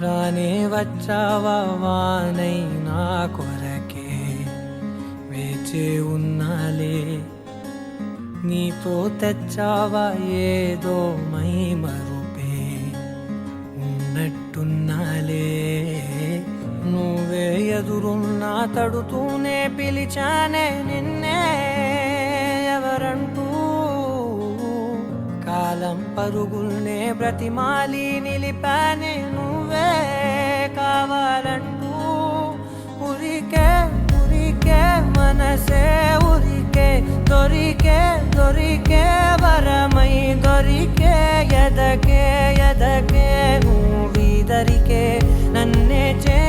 రానే వచ్చావా వానై నా కొరకే వేచే ఉన్నాలే నీతో తెచ్చావా ఏదో మై మరుపే ఉన్నట్టున్నాలే నువ్వే ఎదురున్నా తడుతూనే పిలిచానే నిన్నే ఎవరంటూ కాలం పరుగుల్నే బ్రతిమాలి నిలిపానే నువ్వే కావాలంటూ ఉరికే ఉరికే మనసే ఉరికే దొరికే దొరికే వరమై దొరికే ఎదకే ఎదకే నువ్విదరికే నన్నే చే